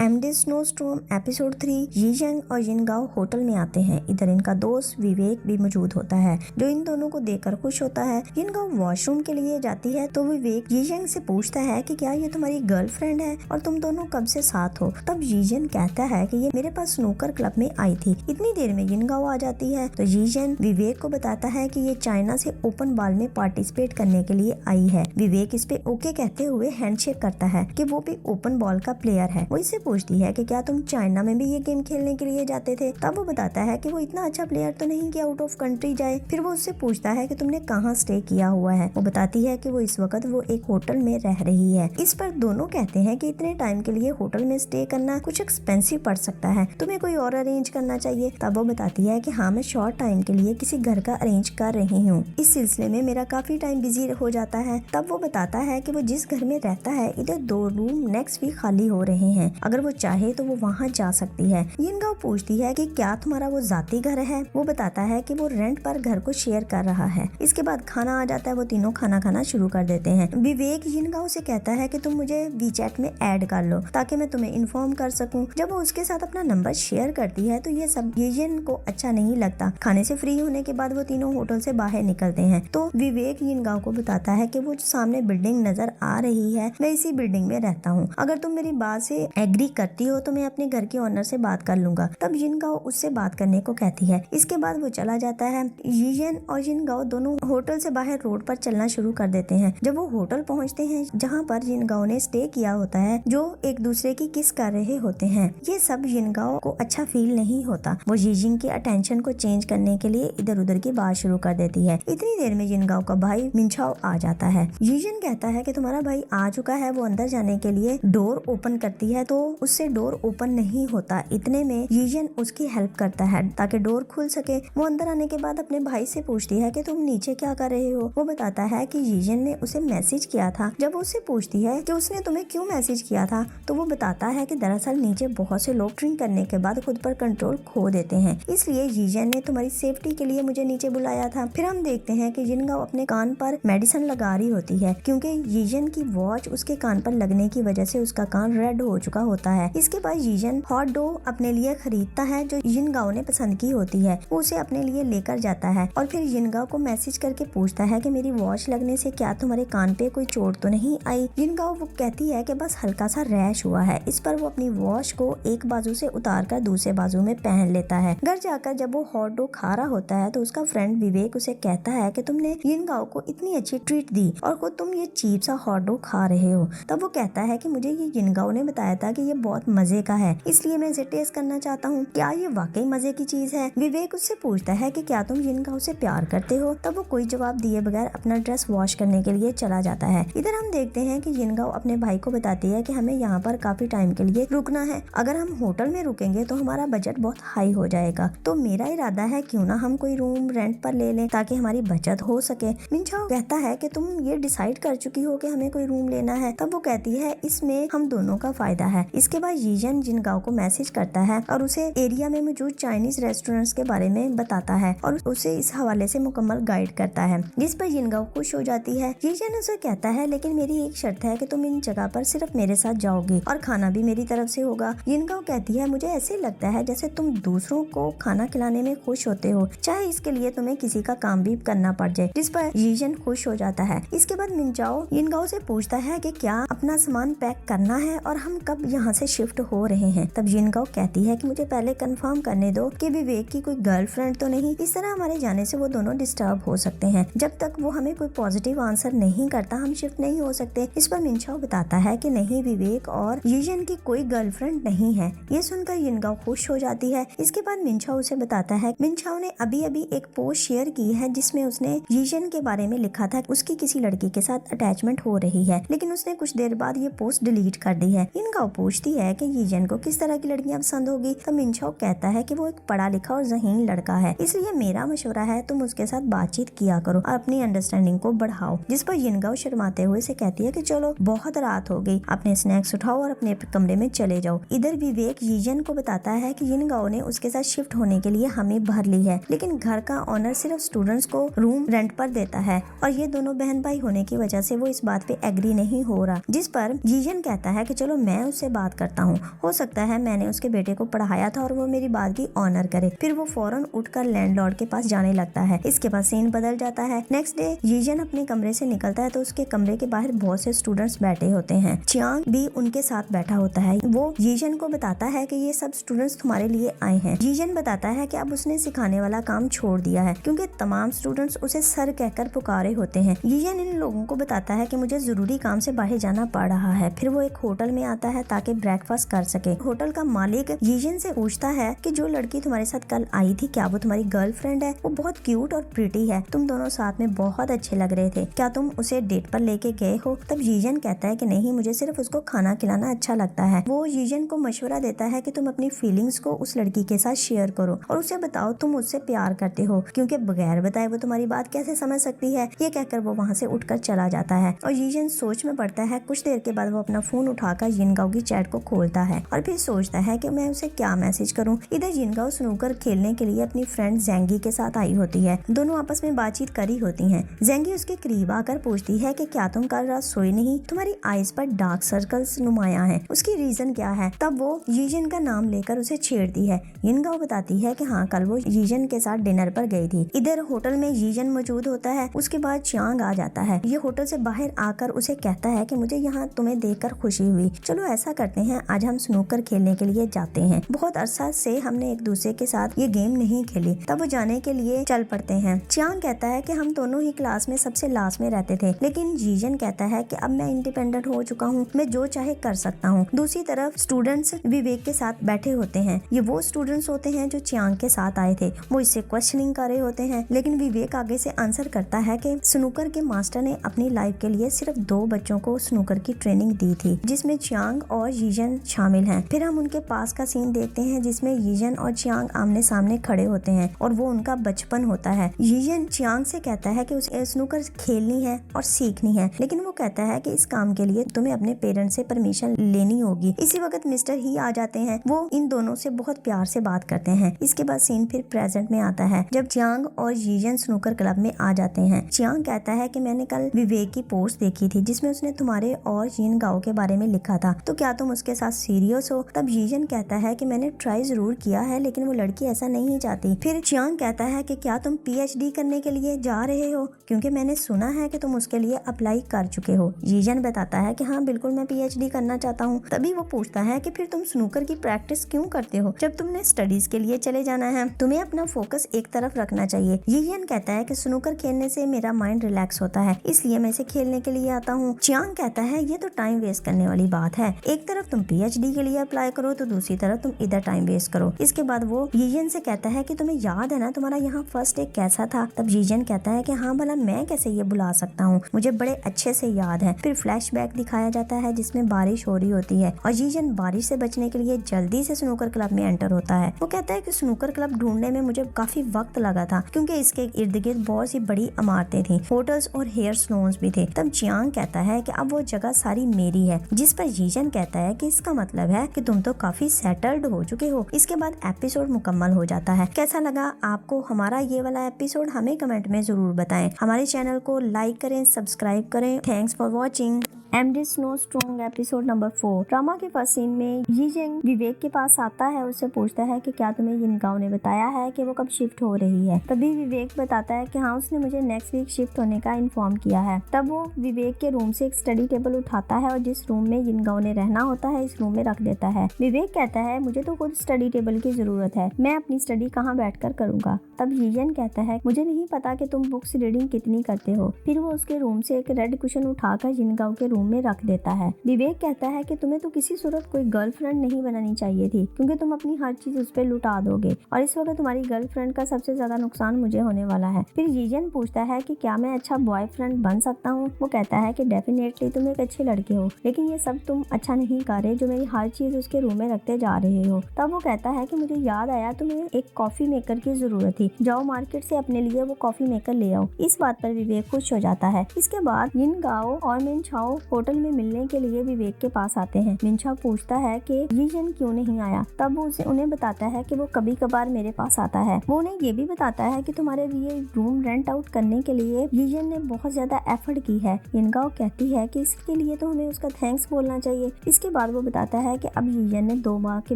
MD snowstorm episode 3। यीजंग और यिनगाओ hotel में आते हैं। इधर इनका दोस्त विवेक भी मौजूद होता है जो इन दोनों को देखकर खुश होता है। यिनगाओ वॉशरूम के लिए जाती है तो विवेक यीजंग से पूछता है कि क्या ये तुम्हारी गर्लफ्रेंड है और तुम दोनों कब से साथ हो। तब यीजंग कहता है कि ये मेरे पास स्नूकर क्लब में आई थी। इतनी देर में यिनगाओ आ जाती है तो यीजंग विवेक को बताता है कि ये चाइना से ओपन बॉल में पार्टिसिपेट करने के लिए आई है। विवेक इस पे ओके कहते हुए हैंडशेक करता है कि वो भी ओपन बॉल का प्लेयर है। वो इससे पूछती है कि क्या तुम चाइना में भी ये गेम खेलने के लिए जाते थे। तब वो बताता है कि वो इतना अच्छा प्लेयर तो नहीं कि आउट ऑफ कंट्री जाए। फिर वो उससे पूछता है कि तुमने कहाँ स्टे किया हुआ है। वो बताती है कि वो इस वक्त वो एक होटल में रह रही है। इस पर दोनों कहते हैं कि इतने टाइम के लिए होटल में स्टे करना कुछ एक्सपेंसिव पड़ सकता है, तुम्हें कोई और अरेंज करना चाहिए। तब वो बताती है कि हाँ, मैं शॉर्ट टाइम के लिए किसी घर का अरेंज कर रही हूँ। इस सिलसिले में मेरा काफी टाइम बिजी हो जाता है। तब वो बताता है कि वो जिस घर में रहता है इधर 2 रूम नेक्स्ट वीक खाली हो रहे हैं, अगर वो चाहे तो वो वहाँ जा सकती है। यिनगाओ पूछती है कि क्या तुम्हारा वो जाती घर है। वो बताता है कि वो रेंट पर घर को शेयर कर रहा है। इसके बाद खाना आ जाता है। वो तीनों खाना खाना शुरू कर देते हैं। विवेक यिनगाओ से कहता है कि तुम मुझे वीचैट में ऐड कर लो ताकि मैं तुम्हें इन्फॉर्म कर सकूं। जब वो उसके साथ अपना नंबर शेयर करती है तो ये सब यीजन को अच्छा नहीं लगता। खाने से फ्री होने के बाद वो तीनों होटल से बाहर निकलते हैं तो विवेक यिनगाओ को बताता है कि वो जो सामने बिल्डिंग नजर आ रही है मैं इसी बिल्डिंग में रहता हूँ, अगर तुम मेरी बात से एग्री करती हो तो मैं अपने घर के ओनर से बात कर लूंगा। तब यिनगाओ उससे बात करने को कहती है। इसके बाद वो चला जाता है। यीजन और यिनगाओ दोनों होटल से बाहर रोड पर चलना शुरू कर देते हैं। जब वो होटल पहुंचते हैं जहाँ पर यिनगाओ ने स्टे किया होता है, जो एक दूसरे की किस कर रहे होते हैं, ये सब यिनगाओ को अच्छा फील नहीं होता। वो यीजंग की अटेंशन को चेंज करने के लिए इधर उधर की बात शुरू कर देती है। इतनी देर में यिनगाओ का भाई मिनचाओ आ जाता है। यीजन कहता है कि तुम्हारा भाई आ चुका है। वो अंदर जाने के लिए डोर ओपन करती है तो उससे डोर ओपन नहीं होता। इतने में यीजन उसकी हेल्प करता है ताकि डोर खुल सके। वो अंदर आने के बाद अपने भाई से पूछती है कि तुम नीचे क्या कर रहे हो। वो बताता है कि यीजन ने उसे मैसेज किया था। जब वो उससे पूछती है कि उसने तुम्हें क्यों मैसेज किया था तो वो बताता है कि दरअसल नीचे बहुत से लोग ड्रिंक करने के बाद खुद पर कंट्रोल खो देते हैं, इसलिए यीजन ने तुम्हारी सेफ्टी के लिए मुझे नीचे बुलाया था। फिर हम देखते हैं कि यिनगाओ अपने कान पर मेडिसिन लगा रही होती है क्योंकि यीजन की वॉच उसके कान पर लगने की वजह से उसका कान रेड हो चुका होता है। इसके बाद यीजन हॉट डो अपने लिए खरीदता है जो यिनगाओ ने पसंद की होती है। वो उसे अपने लिए लेकर जाता है और फिर यिनगाओ को मैसेज करके पूछता है कि मेरी वॉच लगने से क्या तुम्हारे कान पे कोई चोट तो नहीं आई। यिनगाओ वो कहती है कि बस हल्का सा रैश हुआ है। इस पर वो अपनी वॉच को एक बाजू से उतार कर दूसरे बाजू में पहन लेता है। घर जाकर जब वो हॉट डो खा रहा होता है तो उसका फ्रेंड विवेक उसे कहता है कि तुमने यिनगाओ को इतनी अच्छी ट्रीट दी और खुद तुम ये चीप सा हॉट डो खा रहे हो। तब वो कहता है कि मुझे ये यिनगाओ ने बताया था कि ये बहुत मजे का है, इसलिए मैं इसे टेस्ट करना चाहता हूँ। क्या ये वाकई मजे की चीज है। विवेक उससे पूछता है कि क्या तुम यिनगाओ से प्यार करते हो। तब वो कोई जवाब दिए बगैर अपना ड्रेस वॉश करने के लिए चला जाता है। इधर हम देखते हैं कि यिनगाओ अपने भाई को बताती है कि हमें यहाँ पर काफी टाइम के लिए रुकना है, अगर हम होटल में रुकेंगे तो हमारा बजट बहुत हाई हो जाएगा। तो मेरा इरादा है क्यों ना हम कोई रूम रेंट पर ले लें ताकि हमारी बचत हो सके। मिनचाओ कहता है कि तुम ये डिसाइड कर चुकी हो कि हमें कोई रूम लेना है। तब वो कहती है इसमें हम दोनों का फायदा है। इसके बाद यीजन यिनगाओ को मैसेज करता है और उसे एरिया में मौजूद चाइनीज रेस्टोरेंट्स के बारे में बताता है और उसे इस हवाले से मुकम्मल गाइड करता है, जिस पर यिनगाओ खुश हो जाती है। यीजन उसे कहता है लेकिन मेरी एक शर्त है कि तुम इन जगह पर सिर्फ मेरे साथ जाओगी और खाना भी मेरी तरफ से होगा। यिनगाओ कहती है मुझे ऐसे लगता है जैसे तुम दूसरों को खाना खिलाने में खुश होते हो, चाहे इसके लिए तुम्हें किसी का काम भी करना पड़ जाए, जिस पर यीजन खुश हो जाता है। इसके बाद मिनचाओ यिनगाओ से पूछता है कि क्या अपना सामान पैक करना है और हम कब यहाँ से शिफ्ट हो रहे हैं। तब यिनगाओ कहती है कि मुझे पहले कंफर्म करने दो कि विवेक की कोई गर्लफ्रेंड तो नहीं, इस तरह हमारे जाने से वो दोनों डिस्टर्ब हो सकते हैं। जब तक वो हमें कोई पॉजिटिव आंसर नहीं करता हम शिफ्ट नहीं हो सकते। इस पर मिनचाओ बताता है कि नहीं, विवेक और यीजन की कोई गर्लफ्रेंड नहीं है। ये सुनकर यिनगाओ खुश हो जाती है। इसके बाद मिनचाओ उसे बताता है मिनचाओ ने अभी अभी एक पोस्ट शेयर की है जिसमें उसने यीजन के बारे में लिखा था उसकी किसी लड़की के साथ अटैचमेंट हो रही है, लेकिन उसने कुछ देर बाद ये पोस्ट डिलीट कर दी है। यिनगाओ पूछती है कि यीजन को किस तरह की लड़कियां पसंद होगी। तो मिनचाओ कहता है कि वो एक पढ़ा लिखा और ज़हीन लड़का है, इसलिए मेरा मशवरा है तुम उसके साथ बातचीत किया करो और अपनी अंडरस्टैंडिंग को बढ़ाओ। जिस पर यिनगाओ शर्माते हुए से कहती है कि चलो बहुत रात हो गई, अपने स्नैक्स उठाओ और अपने कमरे में चले जाओ। इधर विवेक यीजन को बताता है कि यिनगाओ ने उसके साथ शिफ्ट होने के लिए हमें भर ली है, लेकिन घर का ऑनर सिर्फ स्टूडेंट्स को रूम रेंट पर देता है और ये दोनों बहन भाई होने की वजह से वो इस बात पे एग्री नहीं हो रहा। जिस पर यीजन कहता है कि चलो मैं उससे बात बात करता हूँ, हो सकता है मैंने उसके बेटे को पढ़ाया था और वो मेरी बात की ऑनर करे। फिर वो फौरन उठकर लैंडलॉर्ड के पास जाने लगता है। इसके बाद सीन बदल जाता है। नेक्स्ट डे यीजन अपने कमरे से निकलता है तो उसके कमरे के बाहर बहुत से स्टूडेंट्स बैठे होते हैं। चियांग भी उनके साथ बैठा होता है। वो यीजन को बताता है कि ये सब स्टूडेंट्स तुम्हारे लिए आए हैं। यीजन बताता है कि अब उसने सिखाने वाला काम छोड़ दिया है क्योंकि तमाम स्टूडेंट्स उसे सर कहकर पुकारे होते हैं। यीजन इन लोगों को बताता है कि मुझे जरूरी काम से बाहर जाना पड़ रहा है। फिर वो एक होटल में आता है ताकि ब्रेकफास्ट कर सके। होटल का मालिक यीजन से पूछता है कि जो लड़की तुम्हारे साथ कल आई थी क्या वो तुम्हारी गर्लफ्रेंड है? वो बहुत क्यूट और प्रिटी है, तुम दोनों साथ में बहुत अच्छे लग रहे थे, क्या तुम उसे डेट पर लेके गए हो? तब यीजन कहता है कि नहीं, मुझे सिर्फ उसको खाना खिलाना अच्छा लगता है। वो यीजन को मशवरा देता है कि तुम अपनी फीलिंग्स को उस लड़की के साथ शेयर करो और उसे बताओ तुम उससे प्यार करते हो, क्योंकि बगैर बताए वो तुम्हारी बात कैसे समझ सकती है। ये कहकर वो वहाँ से उठकर चला जाता है और यीजन सोच में पड़ता है। कुछ देर के बाद वो अपना फोन उठाकर यिनगाओ की चैट को खोलता है और फिर सोचता है कि मैं उसे क्या मैसेज करूं। इधर यिनगाओ स्नूकर खेलने के लिए अपनी फ्रेंड जेंगी के साथ आई होती है। दोनों आपस में बातचीत करी होती हैं। जेंगी उसके करीब आकर पूछती है कि क्या तुम कल रात सोई नहीं? तुम्हारी आईज पर डार्क सर्कल्स नुमाया है, उसकी रीजन क्या है? तब वो यीजन का नाम लेकर उसे छेड़ती है। यिनगाओ बताती है कि हाँ, कल वो यीजन के साथ डिनर पर गई थी। इधर होटल में यीजन मौजूद होता है। उसके बाद चियांग आ जाता है। ये होटल से बाहर आकर उसे कहता है कि मुझे यहाँ तुम्हें देखकर खुशी हुई, चलो ऐसा करते हैं आज हम स्नूकर खेलने के लिए जाते हैं। बहुत अरसा से हमने एक दूसरे के साथ ये गेम नहीं खेली। तब वो जाने के लिए चल पड़ते हैं। चियांग कहता है कि हम दोनों ही क्लास में सबसे लास्ट में रहते थे, लेकिन यीजन कहता है कि अब मैं इंडिपेंडेंट हो चुका हूँ, मैं जो चाहे कर सकता हूँ। दूसरी तरफ स्टूडेंट्स विवेक के साथ बैठे होते हैं। ये वो स्टूडेंट्स होते हैं जो चियांग के साथ आए थे। वो इससे क्वेश्चनिंग कर रहे होते हैं, लेकिन विवेक आगे से आंसर करता है कि स्नूकर के मास्टर ने अपनी लाइफ के लिए सिर्फ 2 बच्चों को स्नूकर की ट्रेनिंग दी थी, जिसमें चियांग और यीजन शामिल हैं। फिर हम उनके पास का सीन देखते हैं जिसमें यीजन और चियांग आमने सामने खड़े होते हैं और वो उनका बचपन होता है। यीजन चियांग से कहता है कि उसे स्नूकर खेलनी है और सीखनी है, लेकिन वो कहता है कि इस काम के लिए तुम्हें अपने पेरेंट्स से परमिशन लेनी होगी। इसी वक्त मिस्टर ही आ जाते हैं। वो इन दोनों से बहुत प्यार से बात करते हैं। इसके बाद सीन फिर प्रेजेंट में आता है जब चियांग और यीजन स्नूकर क्लब में आ जाते हैं। चियांग कहता है कि मैंने कल विवेक की पोस्ट देखी थी जिसमें उसने तुम्हारे और यिनगाओ के बारे में लिखा था, तो क्या तुम उसके साथ सीरियस हो? तब यीजन कहता है कि मैंने ट्राई जरूर किया है, लेकिन वो लड़की ऐसा नहीं चाहती। फिर चियांग कहता है कि क्या तुम पीएचडी करने के लिए जा रहे हो, क्योंकि मैंने सुना है कि तुम उसके लिए अप्लाई कर चुके हो। यीजन बताता है कि हाँ बिल्कुल, मैं पीएचडी करना चाहता हूँ। तभी वो पूछता है कि फिर तुम स्नूकर की प्रैक्टिस क्यों करते हो जब तुमने स्टडीज के लिए चले जाना है? तुम्हें अपना फोकस एक तरफ रखना चाहिए। यीजन कहता है कि स्नूकर खेलने से मेरा माइंड रिलैक्स होता है, इसलिए मैं इसे खेलने के लिए आता हूँ। चियांग कहता है ये तो टाइम वेस्ट करने वाली बात है, एक तरफ तुम पीएचडी के लिए अप्लाई करो तो दूसरी तरफ तुम इधर टाइम वेस्ट करो। इसके बाद वो यीजन से कहता है कि तुम्हें याद है ना तुम्हारा यहाँ फर्स्ट डे कैसा था? तब यीजन कहता है कि हाँ भला मैं कैसे ये भुला सकता हूँ, मुझे बड़े अच्छे से याद है। फिर फ्लैशबैक दिखाया जाता है जिसमें बारिश हो रही होती है और यीजन बारिश से बचने के लिए जल्दी से स्नूकर क्लब में एंटर होता है। वो कहता है कि स्नूकर क्लब ढूंढने में मुझे काफी वक्त लगा था क्योंकि इसके इर्द गिर्द बहुत सी बड़ी इमारतें थी, होटल्स और हेयर सलून्स भी थे। तब चियांग कहता है कि अब वो जगह सारी मेरी है, जिस पर यीजन कहता है कि इसका मतलब है कि तुम तो काफी सेटल्ड हो चुके हो। इसके बाद एपिसोड मुकम्मल हो जाता है। कैसा लगा आपको हमारा ये वाला एपिसोड? हमें कमेंट में जरूर बताएं। हमारे चैनल को लाइक करें, सब्सक्राइब करें। Thanks for watching. MD snow strong episode number 4। Drama के फर्स्ट सीन में यीजन विवेक के पास आता है, उससे पूछता है कि क्या तुम्हें यिनगाओ ने बताया है कि वो कब शिफ्ट हो रही है? तभी विवेक बताता है कि हाँ, उसने मुझे नेक्स्ट वीक शिफ्ट होने का इन्फॉर्म किया है। तब वो विवेक के रूम से एक स्टडी टेबल उठाता है और जिस रूम में यिनगाओ ने रहना होता है इस रूम में रख देता है। विवेक कहता है मुझे तो खुद स्टडी टेबल की जरूरत है, मैं अपनी स्टडी कहाँ बैठकर करूंगा? तब यीजन कहता है मुझे नहीं पता कि तुम बुक्स रीडिंग कितनी करते हो। फिर वो उसके रूम से एक रेड कुशन उठाकर यिनगाओ के रूम में रख देता है। विवेक कहता है कि तुम्हें तो किसी सूरत कोई गर्लफ्रेंड नहीं बनानी चाहिए थी, क्योंकि तुम अपनी हर चीज उस पर लुटा दोगे और इस वक्त तुम्हारी गर्लफ्रेंड का सबसे ज्यादा नुकसान मुझे होने वाला है। फिर यीजन पूछता है कि क्या मैं अच्छा बॉयफ्रेंड बन सकता हूँ? वो कहता है कि डेफिनेटली तुम एक अच्छे लड़के हो, लेकिन ये सब तुम अच्छा नहीं कर रहे जो मेरी हर चीज उसके रूम में रखते जा रहे हो। तब वो कहता है कि मुझे याद आया तुम्हें एक कॉफी मेकर की जरूरत थी, जाओ मार्केट से अपने लिए वो कॉफी मेकर ले आओ। इस बात पर विवेक खुश हो जाता है। इसके बाद यिनगाओ और मिनचाओ होटल में मिलने के लिए विवेक के पास आते हैं। मिनचाओ पूछता है कि यीजन क्यों नहीं आया, तब वो उन्हें बताता है कि वो कभी कभार मेरे पास आता है। वो उन्हें ये भी बताता है कि तुम्हारे लिए रूम रेंट आउट करने के लिए यीजन ने बहुत ज्यादा एफर्ट की है। यिनगाओ कहती है कि इसके लिए तो हमें उसका थैंक्स बोलना चाहिए। इसके बाद वो बताता है कि अब यीजन ने 2 माह के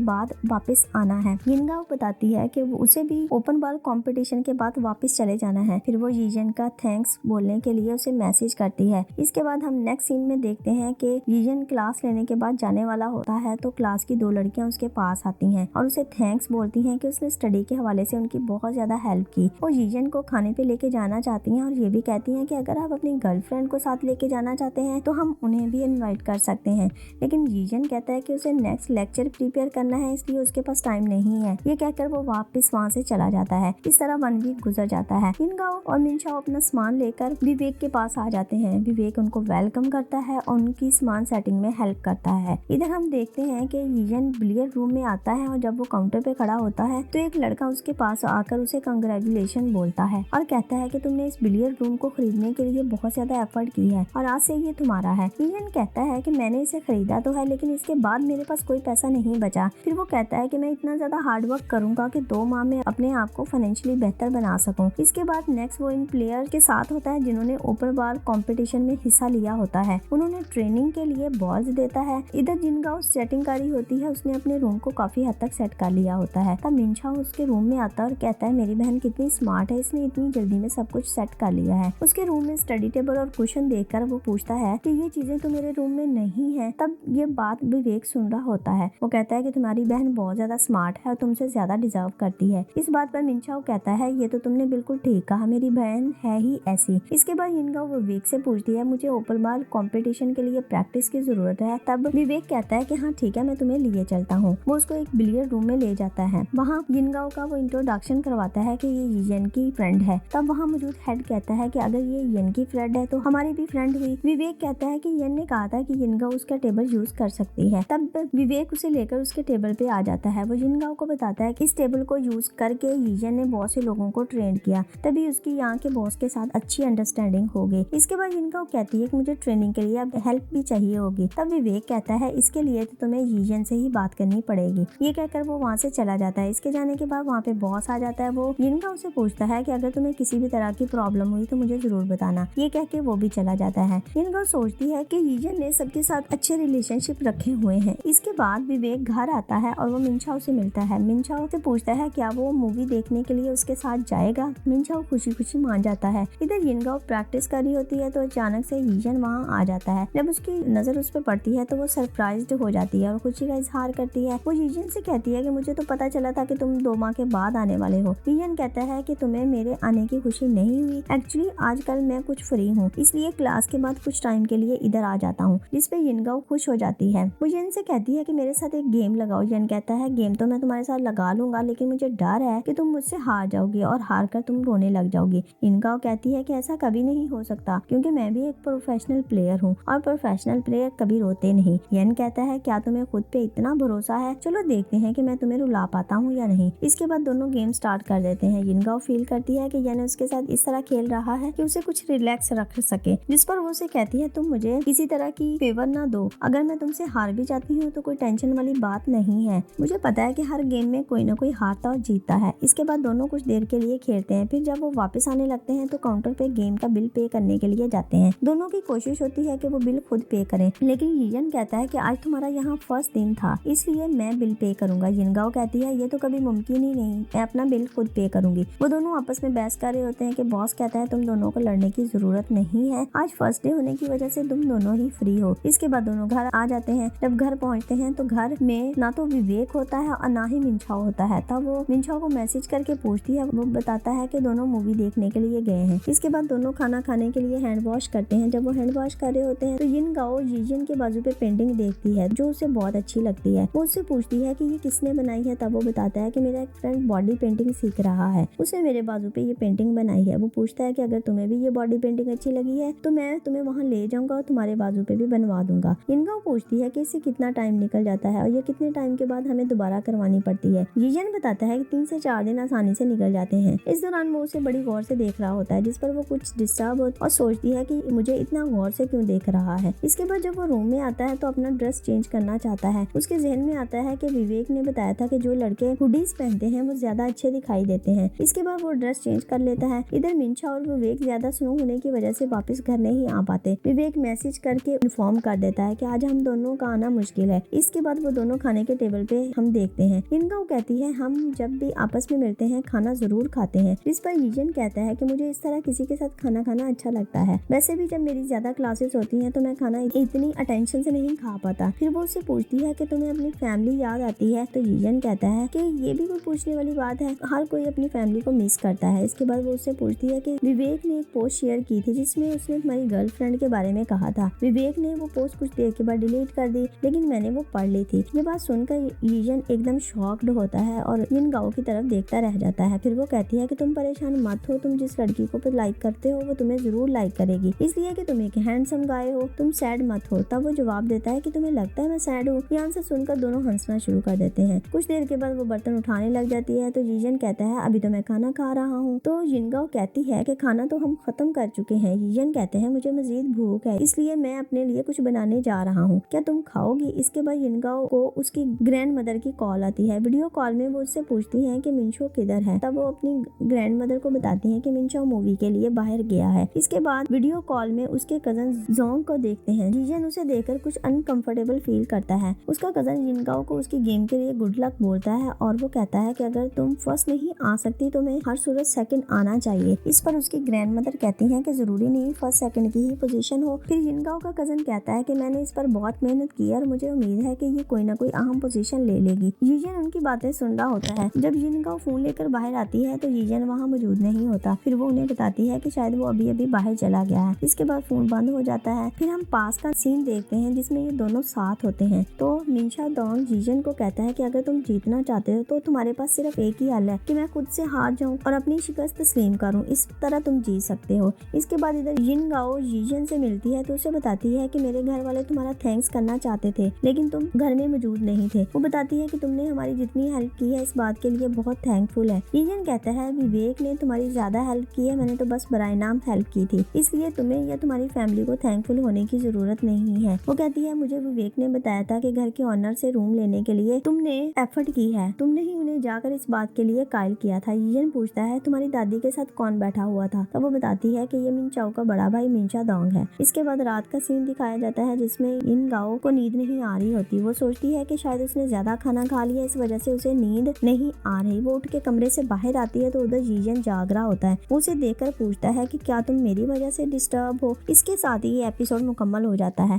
बाद वापस आना है। यिनगाओ बताती है कि उसे भी ओपन बॉल कंपटीशन के बाद वापस चले जाना है। फिर वो यीजन का थैंक्स बोलने के लिए उसे मैसेज करती है। इसके बाद हम नेक्स्ट सीन में देखते हैं कि यीजन क्लास लेने के बाद जाने वाला होता है तो क्लास की 2 लड़कियां उसके पास आती हैं और उसे थैंक्स बोलती हैं कि उसने स्टडी के हवाले से उनकी बहुत ज्यादा हेल्प की। वो यीजन को खाने पे लेके जाना चाहती हैं और ये भी कहती हैं कि अगर आप अपनी गर्लफ्रेंड को साथ लेके जाना चाहते हैं तो हम उन्हें भी इनवाइट कर सकते हैं। लेकिन यीजन कहता है कि उसे नेक्स्ट लेक्चर प्रिपेयर करना है, इसलिए उसके पास टाइम नहीं है। ये कहकर वो वापस वहाँ से चला जाता है। इस तरह 1 वीक गुजर जाता है। यिनगाओ और मिनचाओ अपना सामान लेकर विवेक के पास आ जाते हैं। विवेक उनको वेलकम करता है और उनकी सामान सेटिंग में हेल्प करता है। इधर हम देखते हैं कि यीजन बिलियर्ड रूम में आता है और जब वो काउंटर पे खड़ा होता है तो एक लड़का उसके पास आकर उसे कंग्रेचुलेशन बोलता है और कहता है कि तुमने इस बिलियर्ड रूम को खरीदने के लिए बहुत ज्यादा एफर्ट की है और आज से ये तुम्हारा है। यीजन कहता है कि मैंने इसे खरीदा तो है, लेकिन इसके बाद मेरे पास कोई पैसा नहीं बचा। फिर वो कहता है कि मैं इतना ज्यादा हार्ड वर्क करूंगा कि 2 माह में अपने आप को फाइनेंशियली बेहतर बना सकूं। इसके बाद नेक्स्ट वो इन प्लेयर के साथ होता है जिन्होंने ओपन बॉल कंपटीशन में हिस्सा लिया होता है। उन्होंने ट्रेनिंग के लिए बॉल्स देता है। इधर यिनगाओ सेटिंग कारी होती है, उसने अपने रूम को काफी हद तक सेट कर लिया होता है। तब मिनचाओ उसके रूम में आता है और कहता है मेरी बहन कितनी स्मार्ट है, इसने इतनी जल्दी में सब कुछ सेट कर लिया है। उसके रूम में स्टडी टेबल और कुशन देखकर वो पूछता है कि ये चीजें तो मेरे रूम में नहीं है। तब ये बात विवेक सुन रहा होता है। वो कहता है कि तुम्हारी बहन बहुत ज्यादा स्मार्ट है और तुमसे ज्यादा डिजर्व करती है। इस बात पर मिनचाओ कहता है ये तो तुमने बिल्कुल ठीक कहा, मेरी बहन है ही ऐसी। इसके बाद यिनगाओ विवेक से पूछती है मुझे ओपन बॉल कंपटीशन के लिए प्रैक्टिस की जरूरत है। तब विवेक कहता है कि हाँ ठीक है, मैं तुम्हें लिए चलता हूँ। वो उसको एक बिलियर्ड रूम में ले जाता है। वहाँ यिनगाओ का वो इंट्रोडक्शन करवाता है कि ये यिन की फ्रेंड है। तब वहाँ मौजूद हेड कहता है कि अगर ये यिन की फ्रेंड है तो हमारी भी फ्रेंड हुई। विवेक कहता है कि यिन ने कहा था कि यिनगाओ उसका टेबल यूज कर सकती है। तब विवेक उसे लेकर उसके टेबल पे आ जाता है। वो यिनगाओ को बताता है कि इस टेबल को यूज करके यीजन ने बहुत से लोगों को ट्रेन किया, तभी उसकी यहाँ के बॉस के साथ अच्छी अंडरस्टैंडिंग हो गई। इसके बाद यिनगाओ कहती है कि मुझे ट्रेनिंग के लिए अब हेल्प भी चाहिए होगी। तब विवेक कहता है इसके लिए तो तुम्हें यीजन से ही बात करनी पड़ेगी। ये कहकर वो वहाँ से चला जाता है। इसके जाने के बाद वहाँ पे बॉस आ जाता है। वो यिनगाओ से पूछता है कि अगर तुम्हें किसी भी तरह की प्रॉब्लम हुई तो मुझे जरूर बताना। ये कह के वो भी चला जाता है। यिनगाओ सोचती है कि यीजन ने सबके साथ अच्छे रिलेशनशिप रखे हुए हैं। इसके बाद विवेक घर आता है और वो मिनचाओ से मिलता है। मिनचाओ से पूछता है क्या वो मूवी देखने के लिए उसके साथ जाएगा। मिनचाओ खुशी खुशी मान जाता है। इधर यिनगाओ प्रैक्टिस कर रही होती है तो अचानक से यीजन वहाँ आ जाता है। जब उसकी नजर उस पर पड़ती है तो वो सरप्राइज्ड हो जाती है और खुशी का इजहार करती है। वो यीजन से कहती है कि मुझे तो पता चला था कि तुम 2 माह के बाद आने वाले हो। यीजन कहता है कि तुम्हें मेरे आने की खुशी नहीं हुई। एक्चुअली आजकल मैं कुछ फ्री हूँ, इसलिए क्लास के बाद कुछ टाइम के लिए इधर आ जाता हूँ। जिस पे यिनगाओ खुश हो जाती है। वो यिन से कहती है कि मेरे साथ एक गेम लगाओ। यिन कहता है गेम तो मैं तुम्हारे साथ लगा लूंगा, लेकिन मुझे डर है कि तुम मुझसे हार जाओगी और हार कर तुम रोने लग जाओगी। यिनगाओ कहती है कि ऐसा कभी नहीं हो सकता, क्योंकि मैं भी एक प्रोफेशनल प्लेयर हूँ और प्रोफेशनल प्लेयर कभी रोते नहीं। यिन कहता है क्या तुम्हें खुद पे इतना भरोसा है, चलो देखते हैं कि मैं तुम्हें रुला पाता हूँ या नहीं। इसके बाद दोनों गेम स्टार्ट कर देते हैं। यिनगाओ फील करती है कि यिन उसके साथ इस तरह खेल रहा है कि उसे कुछ रिलैक्स रख सके, जिस पर वो उसे कहती है तुम मुझे किसी तरह की फेवर ना दो, अगर मैं तुमसे हार भी जाती हूँ तो कोई टेंशन वाली बात नहीं है। मुझे पता है कि हर गेम में कोई ना कोई हारता और जीतता है। इसके बाद दोनों कुछ देर के लिए खेलते हैं। फिर जब वो वापस आने लगते हैं तो काउंटर पे गेम का बिल पे करने के लिए जाते हैं। दोनों की कोशिश होती है कि वो बिल खुद पे करें, लेकिन यीजन कहता है कि आज तुम्हारा यहाँ फर्स्ट दिन था, इसलिए मैं बिल पे करूंगा। यिनगाओ कहती है ये तो कभी मुमकिन ही नहीं, मैं अपना बिल खुद पे करूंगी। वो दोनों आपस में बहस कर रहे होते हैं कि बॉस कहता है तुम दोनों को लड़ने की जरूरत नहीं है, आज फर्स्ट डे होने की वजह से तुम दोनों ही फ्री हो। इसके बाद दोनों घर आ जाते हैं। जब घर पहुंचते हैं तो घर में ना तो विवेक होता है और ना ही मिनचाओ होता है। तब वो मिनचाओ को मैसेज करके पूछती है। वो बताता है कि दोनों मूवी देखने के लिए गए हैं। इसके बाद दोनों खाना खाने के लिए हैंड वॉश करते हैं। जब वो हैंड वॉश कर रहे होते हैं तो यिनगाओ यीजन के बाजू पे पेंटिंग देखती है जो उसे बहुत अच्छी लगती है। वो उससे पूछती है कि ये किसने बनाई है। तब वो बताता है कि मेरा एक फ्रेंड बॉडी पेंटिंग सीख रहा है, उसने मेरे बाजू पे ये पेंटिंग बनाई है। वो पूछता है कि अगर तुम्हें भी ये बॉडी पेंटिंग अच्छी लगी है तो मैं तुम्हें वहाँ ले जाऊंगा और तुम्हारे बाजू पे भी बनवा दूंगा। यिनगाओ पूछती है कि इससे कितना टाइम निकल जाता है और ये कितने टाइम के बाद हमें दोबारा करवानी पड़ती है। यीजन बताता है कि 3 से 4 दिन आसानी से निकल जाते हैं। इस दौरान वो उसे बड़ी गौर से देख रहा होता है, जिस पर वो कुछ डिस्टर्ब और सोचती है कि मुझे इतना गौर से क्यों देख देख रहा है। इसके बाद जब वो रूम में आता है तो अपना ड्रेस चेंज करना चाहता है। उसके जहन में आता है कि विवेक ने बताया था कि जो लड़के हुडीज पहनते हैं वो ज्यादा अच्छे दिखाई देते हैं। इसके बाद वो ड्रेस चेंज कर लेता है। इधर मिंशा और विवेक ज्यादा स्नो होने की वजह से वापस घर नहीं आ पाते। विवेक मैसेज करके इन्फॉर्म कर देता है कि आज हम दोनों का आना मुश्किल है। इसके बाद वो दोनों खाने के टेबल पे हम देखते हैं। इनका वो कहती है हम जब भी आपस में मिलते हैं खाना जरूर खाते हैं। इस पर यीजन कहता है कि मुझे इस तरह किसी के साथ खाना खाना अच्छा लगता है। वैसे भी जब मेरी ज्यादा क्लासेस होती हैं तो मैं खाना इतनी अटेंशन से नहीं खा पाता। फिर वो उससे पूछती है कि तुम्हें अपनी फैमिली याद आती है? तो यीजन कहता है कि ये भी कोई पूछने वाली बात है, हर कोई अपनी फैमिली को मिस करता है। इसके बाद वो उससे पूछती है कि विवेक ने एक पोस्ट शेयर की थी जिसमें उसने तुम्हारी गर्लफ्रेंड के बारे में कहा था। विवेक ने वो पोस्ट कुछ देर के बाद डिलीट कर दी, लेकिन मैंने वो पढ़ ली थी। ये बात सुनकर यीजन एकदम शॉक्ड होता है और जिनगाओ की तरफ देखता रह जाता है। फिर वो कहती है कि तुम परेशान मत हो, तुम जिस लड़की को लाइक करते हो वो तुम्हें जरूर लाइक करेगी, इसलिए कि तुम एक हैंडसम गाय हो, तुम सैड मत हो। तब वो जवाब देता है कि तुम्हें लगता है मैं सैड हूँ। यहाँ से सुनकर दोनों हंसना शुरू कर देते हैं। कुछ देर के बाद वो बर्तन उठाने लग जाती है तो यीजन कहता है अभी तो मैं खाना खा रहा हूँ। तो जिनगाओ कहती है कि खाना तो हम खत्म कर चुके हैं। यीजन कहते हैं मुझे मजीद भूख है, इसलिए मैं अपने लिए कुछ बनाने जा रहा हूँ, क्या तुम खाओगी? इसके बाद जिनगाओ को उसकी ग्रैंड मदर की कॉल आती है। वीडियो कॉल में वो उससे पूछती है कि मिंशो किधर है। तब वो अपनी ग्रैंड मदर को बताती है कि मिंशो मूवी के लिए बाहर गया है। इसके बाद वीडियो कॉल में उसके कजन जोंग को देखते हैं। जीजन उसे देखकर कुछ अनकंफर्टेबल फील करता है। उसका कजन जिनगाओ को उसकी गेम के लिए गुड लक बोलता है और वो कहता है कि अगर तुम फर्स्ट नहीं आ सकती तो मैं हर सूरत सेकंड आना चाहिए। इस पर उसकी ग्रैंड मदर कहती है कि जरूरी नहीं फर्स्ट सेकंड की ही पोजीशन हो। फिर जिनगाओ का कजन कहता है कि मैंने इस पर बहुत मेहनत की और मुझे उम्मीद है कि ये कोई ना कोई अहम पोजीशन ले लेगी। जीजन उनकी बातें सुन रहा होता है। जब जिनगाओ फोन लेकर बाहर आती है तो जीजन वहाँ मौजूद नहीं होता। फिर वो उन्हें बताती है कि शायद वो अभी अभी बाहर चला गया है। इसके बाद फोन बंद हो जाता है। फिर हम पास का सीन देखते हैं जिसमें ये दोनों साथ होते हैं। तो मिंशा डोंग जीजन को कहता है कि अगर तुम जीतना चाहते हो तो तुम्हारे पास सिर्फ एक ही हल है कि मैं खुद से हार जाऊं और अपनी शिकस्त तस्लीम करूं, इस तरह तुम जीत सकते हो। इसके बाद इधर जिनगाओ जीजन से मिलती है तो उसे बताती है कि मेरे घर वाले तुम्हारा थैंक्स करना चाहते थे लेकिन तुम घर में मौजूद नहीं थे। वो बताती है कि तुमने हमारी जितनी हेल्प की है इस बात के लिए बहुत थैंकफुल है। जीजन कहता है विवेक ने तुम्हारी ज्यादा हेल्प की है, मैंने तो बस बराए नाम हेल्प की थी, इसलिए तुम्हें या तुम्हारी फैमिली को थैंकफुल होने की जरूरत नहीं है। वो कहती है मुझे विवेक ने बताया था कि घर के ऑनर से रूम लेने के लिए तुमने एफर्ट की है, तुमने ही उन्हें जाकर इस बात के लिए कायल किया था। जीजन पूछता है तुम्हारी दादी के साथ कौन बैठा हुआ था? तब वो बताती है कि ये मिंचाओ का बड़ा भाई मिंशा डोंग है। इसके बाद रात का सीन दिखाया जाता है जिसमें इन गाओ को नींद नहीं आ रही होती। वो सोचती है कि शायद उसने ज्यादा खाना खा लिया, इस वजह से उसे नींद नहीं आ रही। वो उठ के कमरे से बाहर आती है तो उधर जीजन जाग रहा होता है। वो उसे देखकर पूछता है कि क्या तुम मेरी वजह से डिस्टर्ब हो? इसके साथ ही ये एपिसोड मुकम्मल हो जाता है।